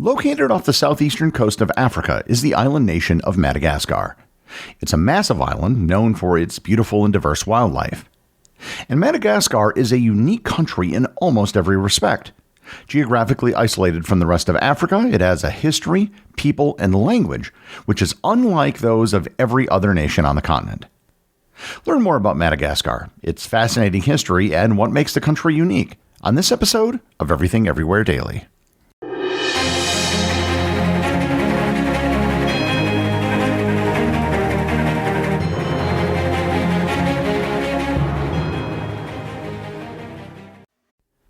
Located off the southeastern coast of Africa is the island nation of Madagascar. It's a massive island known for its beautiful and diverse wildlife. And Madagascar is a unique country in almost every respect. Geographically isolated from the rest of Africa, it has a history, people, and language which is unlike those of every other nation on the continent. Learn more about Madagascar, its fascinating history, and what makes the country unique on this episode of Everything Everywhere Daily.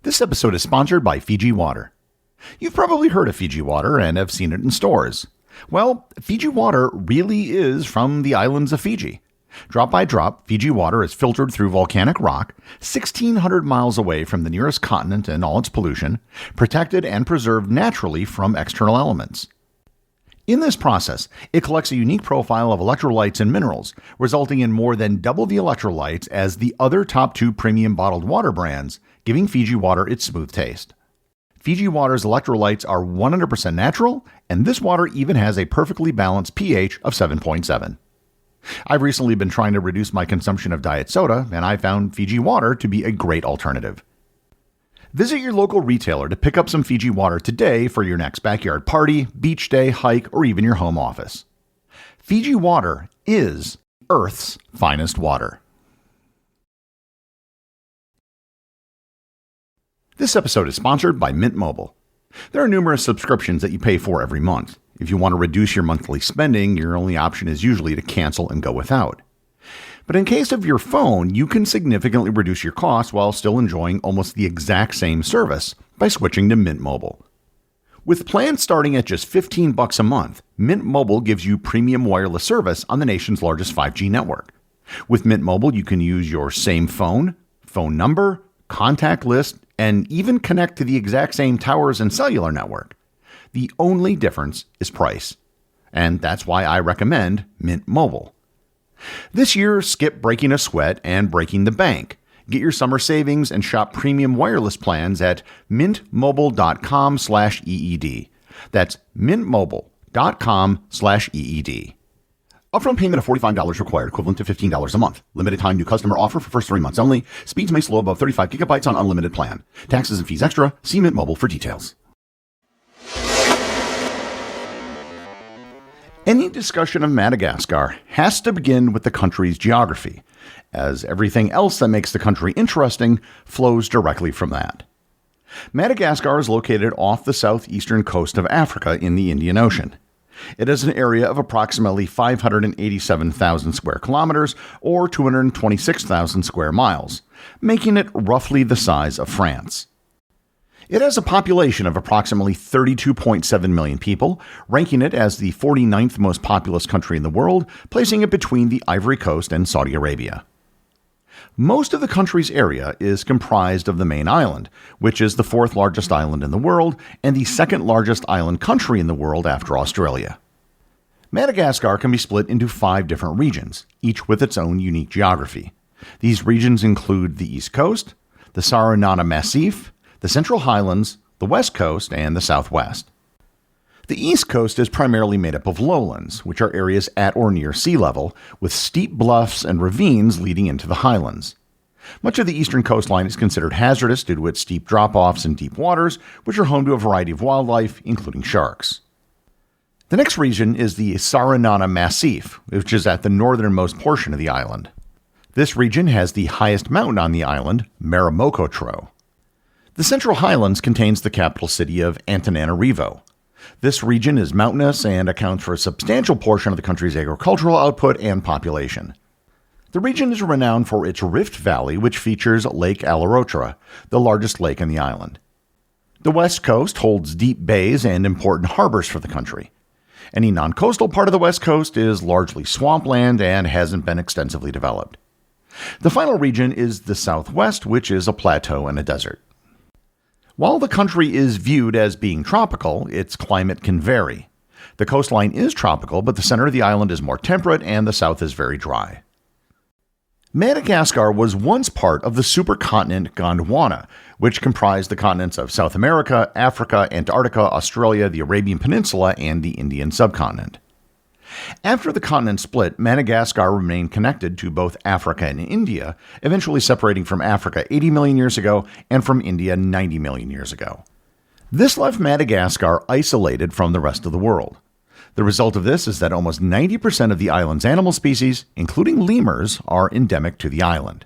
This episode is sponsored by Fiji Water. You've probably heard of Fiji Water and have seen it in stores. Well, Fiji Water really is from the islands of Fiji. Drop by drop, Fiji Water is filtered through volcanic rock, 1,600 miles away from the nearest continent and all its pollution, protected and preserved naturally from external elements. In this process, it collects a unique profile of electrolytes and minerals, resulting in more than double the electrolytes as the other top two premium bottled water brands, giving Fiji Water its smooth taste. Fiji Water's electrolytes are 100% natural, and this water even has a perfectly balanced pH of 7.7. I've recently been trying to reduce my consumption of diet soda, and I found Fiji Water to be a great alternative. Visit your local retailer to pick up some Fiji Water today for your next backyard party, beach day, hike, or even your home office. Fiji Water is Earth's finest water. This episode is sponsored by Mint Mobile. There are numerous subscriptions that you pay for every month. If you want to reduce your monthly spending, your only option is usually to cancel and go without. But in case of your phone, you can significantly reduce your costs while still enjoying almost the exact same service by switching to Mint Mobile. With plans starting at just $15 a month, Mint Mobile gives you premium wireless service on the nation's largest 5G network. With Mint Mobile, you can use your same phone number, contact list, and even connect to the exact same towers and cellular network. The only difference is price. And that's why I recommend Mint Mobile. This year, skip breaking a sweat and breaking the bank. Get your summer savings and shop premium wireless plans at mintmobile.com/EED. That's mintmobile.com/EED. Upfront payment of $45 required, equivalent to $15 a month. Limited time new customer offer for first 3 months only. Speeds may slow above 35 gigabytes on unlimited plan. Taxes and fees extra. See Mint Mobile for details. Any discussion of Madagascar has to begin with the country's geography, as everything else that makes the country interesting flows directly from that. Madagascar is located off the southeastern coast of Africa in the Indian Ocean. It is an area of approximately 587,000 square kilometers or 226,000 square miles, making it roughly the size of France. It has a population of approximately 32.7 million people, ranking it as the 49th most populous country in the world, placing it between the Ivory Coast and Saudi Arabia. Most of the country's area is comprised of the main island, which is the fourth largest island in the world and the second largest island country in the world after Australia. Madagascar can be split into 5 different regions, each with its own unique geography. These regions include the East Coast, the Saranana Massif, the Central Highlands, the West Coast, and the Southwest. The East Coast is primarily made up of lowlands, which are areas at or near sea level, with steep bluffs and ravines leading into the highlands. Much of the eastern coastline is considered hazardous due to its steep drop-offs and deep waters, which are home to a variety of wildlife, including sharks. The next region is the Saranana Massif, which is at the northernmost portion of the island. This region has the highest mountain on the island, Maramokotro. The Central Highlands contains the capital city of Antananarivo. This region is mountainous and accounts for a substantial portion of the country's agricultural output and population. The region is renowned for its Rift Valley, which features Lake Alarotra, the largest lake on the island. The West Coast holds deep bays and important harbors for the country. Any non-coastal part of the West Coast is largely swampland and hasn't been extensively developed. The final region is the Southwest, which is a plateau and a desert. While the country is viewed as being tropical, its climate can vary. The coastline is tropical, but the center of the island is more temperate and the south is very dry. Madagascar was once part of the supercontinent Gondwana, which comprised the continents of South America, Africa, Antarctica, Australia, the Arabian Peninsula, and the Indian subcontinent. After the continent split, Madagascar remained connected to both Africa and India, eventually separating from Africa 80 million years ago and from India 90 million years ago. This left Madagascar isolated from the rest of the world. The result of this is that almost 90% of the island's animal species, including lemurs, are endemic to the island.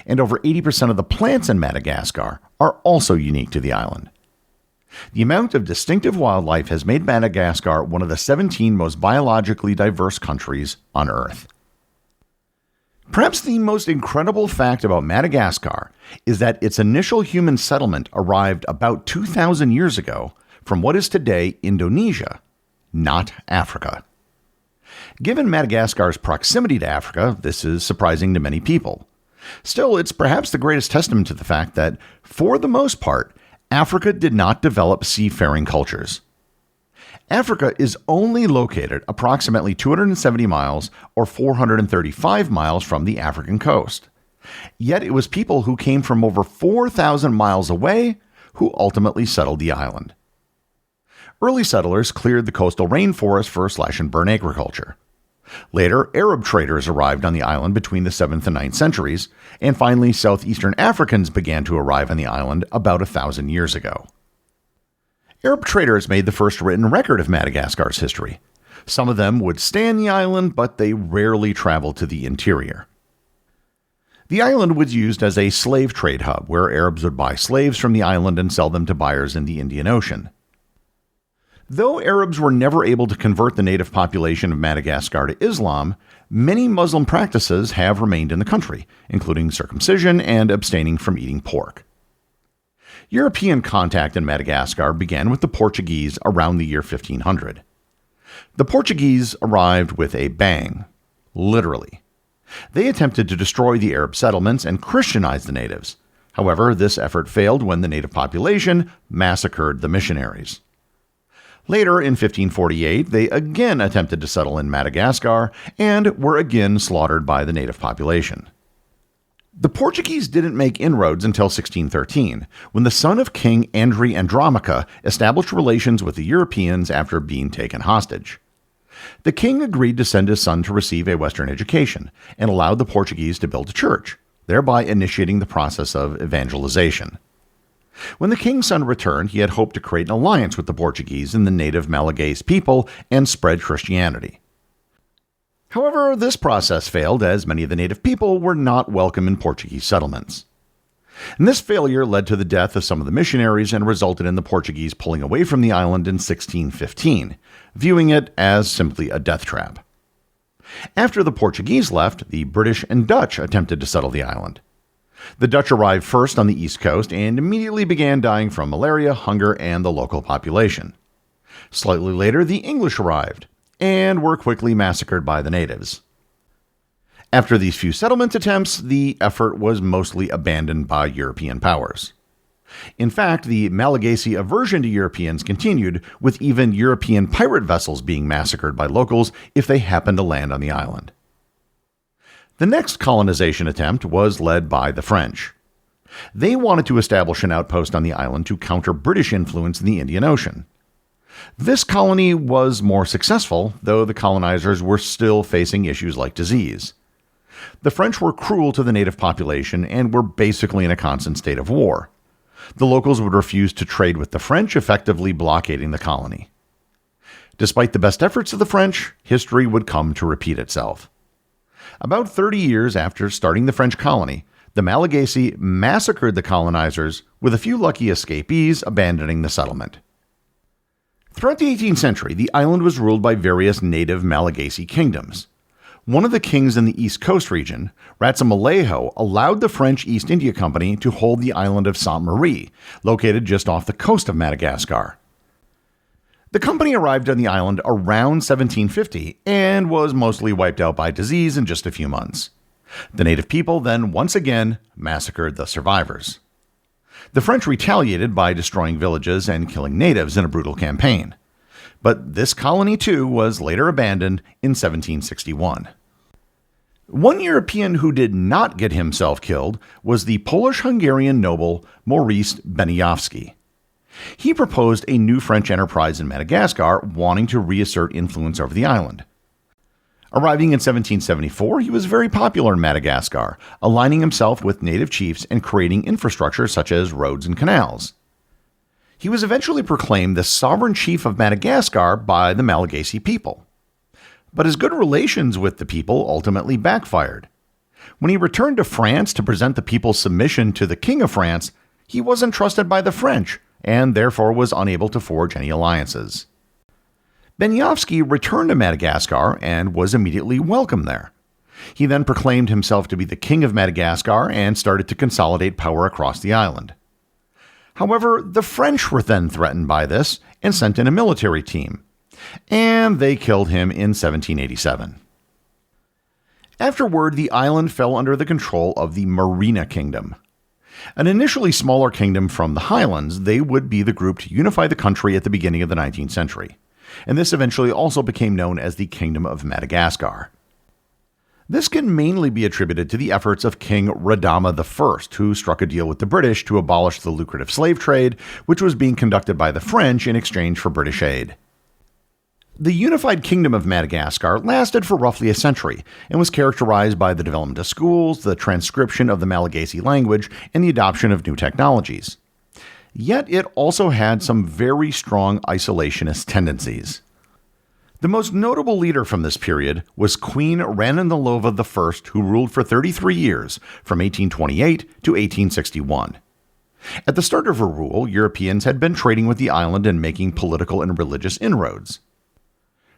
And over 80% of the plants in Madagascar are also unique to the island. The amount of distinctive wildlife has made Madagascar one of the 17 most biologically diverse countries on Earth. Perhaps the most incredible fact about Madagascar is that its initial human settlement arrived about 2,000 years ago from what is today Indonesia, not Africa. Given Madagascar's proximity to Africa, this is surprising to many people. Still, it's perhaps the greatest testament to the fact that, for the most part, Africa did not develop seafaring cultures. Africa is only located approximately 270 miles or 435 miles from the African coast. Yet it was people who came from over 4,000 miles away who ultimately settled the island. Early settlers cleared the coastal rainforest for slash-and-burn agriculture. Later, Arab traders arrived on the island between the 7th and 9th centuries, and finally Southeastern Africans began to arrive on the island about 1,000 years ago. Arab traders made the first written record of Madagascar's history. Some of them would stay on the island, but they rarely traveled to the interior. The island was used as a slave trade hub, where Arabs would buy slaves from the island and sell them to buyers in the Indian Ocean. Though Arabs were never able to convert the native population of Madagascar to Islam, many Muslim practices have remained in the country, including circumcision and abstaining from eating pork. European contact in Madagascar began with the Portuguese around the year 1500. The Portuguese arrived with a bang, literally. They attempted to destroy the Arab settlements and Christianize the natives. However, this effort failed when the native population massacred the missionaries. Later, in 1548, they again attempted to settle in Madagascar and were again slaughtered by the native population. The Portuguese didn't make inroads until 1613, when the son of King Andry Andromaca established relations with the Europeans after being taken hostage. The king agreed to send his son to receive a Western education and allowed the Portuguese to build a church, thereby initiating the process of evangelization. When the king's son returned, he had hoped to create an alliance with the Portuguese and the native Malagasy people and spread Christianity. However, this process failed as many of the native people were not welcome in Portuguese settlements. And this failure led to the death of some of the missionaries and resulted in the Portuguese pulling away from the island in 1615, viewing it as simply a death trap. After the Portuguese left, the British and Dutch attempted to settle the island. The Dutch arrived first on the east coast and immediately began dying from malaria, hunger, and the local population. Slightly later, the English arrived and were quickly massacred by the natives. After these few settlement attempts, the effort was mostly abandoned by European powers. In fact, the Malagasy aversion to Europeans continued, with even European pirate vessels being massacred by locals if they happened to land on the island. The next colonization attempt was led by the French. They wanted to establish an outpost on the island to counter British influence in the Indian Ocean. This colony was more successful, though the colonizers were still facing issues like disease. The French were cruel to the native population and were basically in a constant state of war. The locals would refuse to trade with the French, effectively blockading the colony. Despite the best efforts of the French, history would come to repeat itself. About 30 years after starting the French colony, the Malagasy massacred the colonizers, with a few lucky escapees abandoning the settlement. Throughout the 18th century, the island was ruled by various native Malagasy kingdoms. One of the kings in the East Coast region, Ratsumaleho, allowed the French East India Company to hold the island of Sainte Marie, located just off the coast of Madagascar. The company arrived on the island around 1750 and was mostly wiped out by disease in just a few months. The native people then once again massacred the survivors. The French retaliated by destroying villages and killing natives in a brutal campaign. But this colony too was later abandoned in 1761. One European who did not get himself killed was the Polish-Hungarian noble Maurice Beniowski. He proposed a new French enterprise in Madagascar, wanting to reassert influence over the island. Arriving in 1774, he was very popular in Madagascar, aligning himself with native chiefs and creating infrastructure such as roads and canals. He was eventually proclaimed the sovereign chief of Madagascar by the Malagasy people. But his good relations with the people ultimately backfired. When he returned to France to present the people's submission to the King of France, he wasn't trusted by the French, and therefore was unable to forge any alliances. Beniowski returned to Madagascar and was immediately welcomed there. He then proclaimed himself to be the King of Madagascar and started to consolidate power across the island. However, the French were then threatened by this and sent in a military team, and they killed him in 1787. Afterward, the island fell under the control of the Merina Kingdom. An initially smaller kingdom from the highlands, they would be the group to unify the country at the beginning of the 19th century, and this eventually also became known as the Kingdom of Madagascar. This can mainly be attributed to the efforts of King Radama I, who struck a deal with the British to abolish the lucrative slave trade, which was being conducted by the French in exchange for British aid. The unified Kingdom of Madagascar lasted for roughly a century and was characterized by the development of schools, the transcription of the Malagasy language, and the adoption of new technologies. Yet it also had some very strong isolationist tendencies. The most notable leader from this period was Queen Ranunalova I, who ruled for 33 years, from 1828 to 1861. At the start of her rule, Europeans had been trading with the island and making political and religious inroads.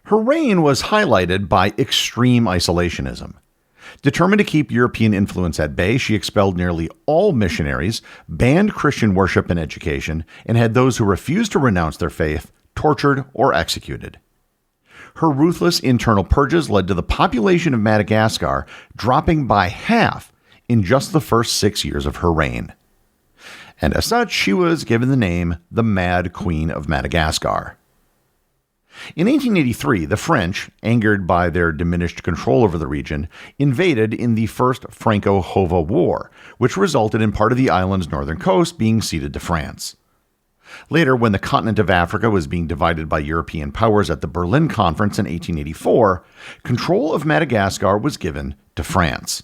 Her reign was highlighted by extreme isolationism. Determined to keep European influence at bay, she expelled nearly all missionaries, banned Christian worship and education, and had those who refused to renounce their faith tortured or executed. Her ruthless internal purges led to the population of Madagascar dropping by half in just the first 6 years of her reign. And as such, she was given the name the Mad Queen of Madagascar. In 1883, the French, angered by their diminished control over the region, invaded in the First Franco-Hova War, which resulted in part of the island's northern coast being ceded to France. Later, when the continent of Africa was being divided by European powers at the Berlin Conference in 1884, control of Madagascar was given to France.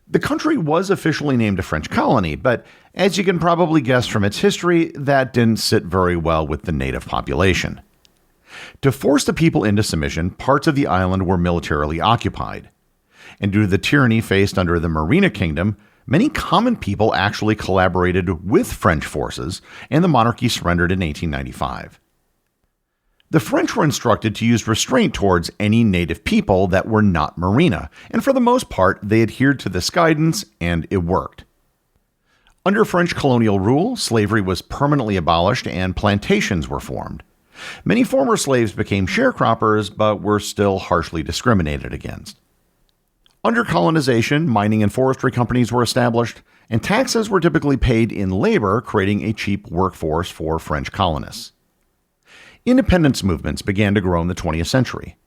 The country was officially named a French colony, but as you can probably guess from its history, that didn't sit very well with the native population. To force the people into submission, parts of the island were militarily occupied. And due to the tyranny faced under the Merina Kingdom, many common people actually collaborated with French forces, and the monarchy surrendered in 1895. The French were instructed to use restraint towards any native people that were not Merina, and for the most part, they adhered to this guidance, and it worked. Under French colonial rule, slavery was permanently abolished and plantations were formed. Many former slaves became sharecroppers, but were still harshly discriminated against. Under colonization, mining and forestry companies were established, and taxes were typically paid in labor, creating a cheap workforce for French colonists. Independence movements began to grow in the 20th century.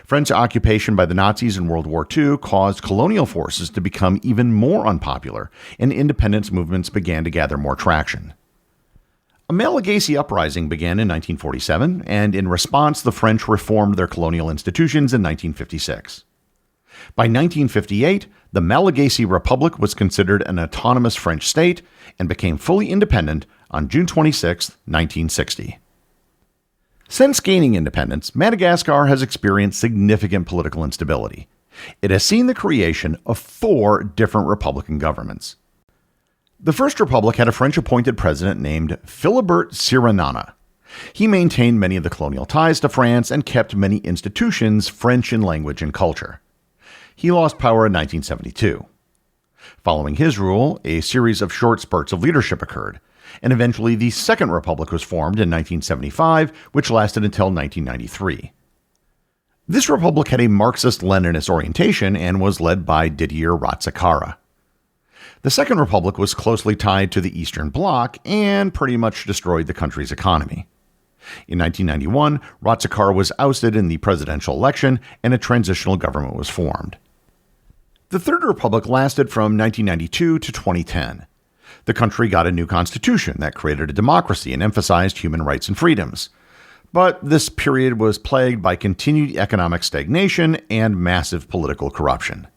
French occupation by the Nazis in World War II caused colonial forces to become even more unpopular, and independence movements began to gather more traction. A Malagasy uprising began in 1947, and in response, the French reformed their colonial institutions in 1956. By 1958, the Malagasy Republic was considered an autonomous French state and became fully independent on June 26, 1960. Since gaining independence, Madagascar has experienced significant political instability. It has seen the creation of 4 different republican governments. The First Republic had a French-appointed president named Philibert Tsiranana. He maintained many of the colonial ties to France and kept many institutions French in language and culture. He lost power in 1972. Following his rule, a series of short spurts of leadership occurred, and eventually the Second Republic was formed in 1975, which lasted until 1993. This republic had a Marxist-Leninist orientation and was led by Didier Ratsakara. The Second Republic was closely tied to the Eastern Bloc and pretty much destroyed the country's economy. In 1991, Ratsakara was ousted in the presidential election and a transitional government was formed. The Third Republic lasted from 1992 to 2010. The country got a new constitution that created a democracy and emphasized human rights and freedoms. But this period was plagued by continued economic stagnation and massive political corruption.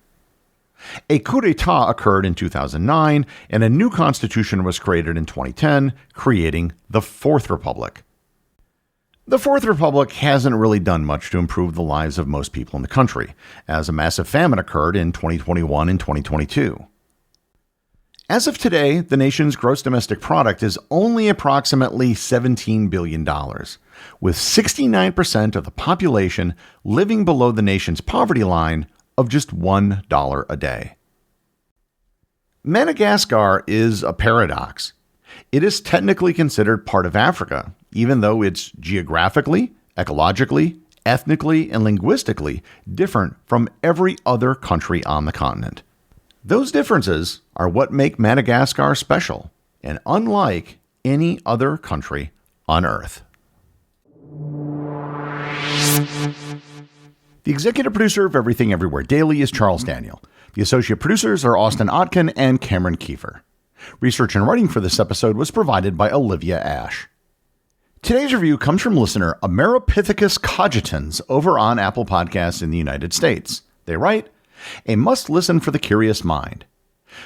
A coup d'etat occurred in 2009, and a new constitution was created in 2010, creating the Fourth Republic. The Fourth Republic hasn't really done much to improve the lives of most people in the country, as a massive famine occurred in 2021 and 2022. As of today, the nation's gross domestic product is only approximately $17 billion, with 69% of the population living below the nation's poverty line of just $1 a day. Madagascar is a paradox. It is technically considered part of Africa, even though it's geographically, ecologically, ethnically, and linguistically different from every other country on the continent. Those differences are what make Madagascar special and unlike any other country on Earth. The executive producer of Everything Everywhere Daily is Charles Daniel. The associate producers are Austin Oetken and Cameron Kieffer. Research and writing for this episode was provided by Olivia Ash. Today's review comes from listener Ameripithecus cogitans over on Apple Podcasts in the United States. They write, "A must-listen for the curious mind.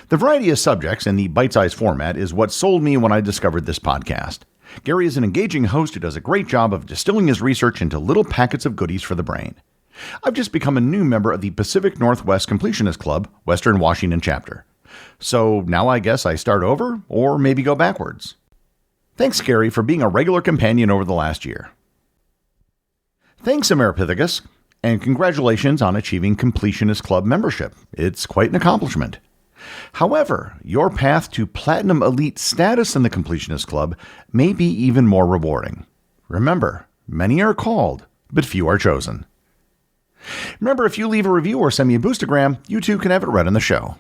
The variety of subjects and the bite-sized format is what sold me when I discovered this podcast. Gary is an engaging host who does a great job of distilling his research into little packets of goodies for the brain. I've just become a new member of the Pacific Northwest Completionist Club, Western Washington chapter. So now I guess I start over, or maybe go backwards. Thanks, Gary, for being a regular companion over the last year." Thanks, Ameripithecus, and congratulations on achieving Completionist Club membership. It's quite an accomplishment. However, your path to Platinum Elite status in the Completionist Club may be even more rewarding. Remember, many are called, but few are chosen. Remember, if you leave a review or send me a boostagram, you too can have it read on the show.